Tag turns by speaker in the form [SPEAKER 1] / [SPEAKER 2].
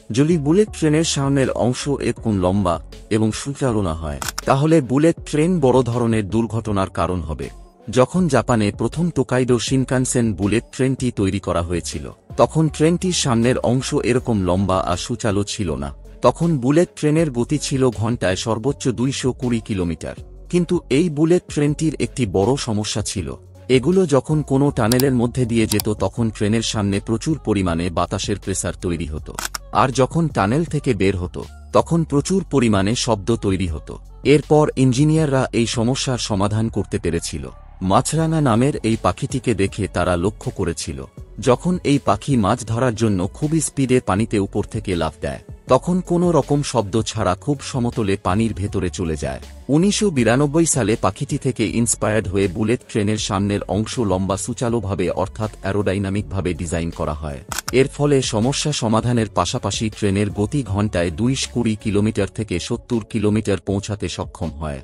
[SPEAKER 1] যদি বুলেট ট্রেনের সামনের অংশ এরকম লম্বা এবং সুচালনা হয়, তাহলে বুলেট ট্রেন বড় ধরনের দুর্ঘটনার কারণ হবে। যখন জাপানে প্রথম টোকাইডো শিনকানসেন বুলেট ট্রেনটি তৈরি করা হয়েছিল, তখন ট্রেনটির সামনের অংশ এরকম লম্বা আর সুচালো ছিল না। তখন বুলেট ট্রেনের গতি ছিল ঘণ্টায় সর্বোচ্চ 220 কিলোমিটার। কিন্তু এই বুলেট ট্রেনটির একটি বড় সমস্যা ছিল। এগুলো যখন কোনো টানেলের মধ্যে দিয়ে যেত, তখন ট্রেনের সামনে প্রচুর পরিমাণে বাতাসের প্রেসার তৈরি হতো, আর যখন টানেল থেকে বের হতো তখন প্রচুর পরিমাণে শব্দ তৈরি হতো। এরপর ইঞ্জিনিয়াররা এই সমস্যার সমাধান করতে পেরেছিল। মাছরাঙা নামের এই পাখিটিকে দেখে তারা লক্ষ্য করেছিল, যখন এই পাখি মাছ ধরার জন্য খুবই স্পিডে পানিতে উপর থেকে লাফ দেয়, তখন কোনো রকম শব্দ ছাড়া খুব সমতলে পানির ভেতরে চলে যায়। 1992 সালে পাখিটি থেকে ইন্সপায়ার্ড হয়ে বুলেট ট্রেনের সামনের অংশ লম্বা সুচালোভাবে অর্থাৎ অ্যারোডাইনামিকভাবে ডিজাইন করা হয়। এর ফলে সমস্যা সমাধানের পাশাপাশি ট্রেনের গতি ঘণ্টায় 220 কিলোমিটার থেকে 70 কিলোমিটার পৌঁছাতে সক্ষম হয়।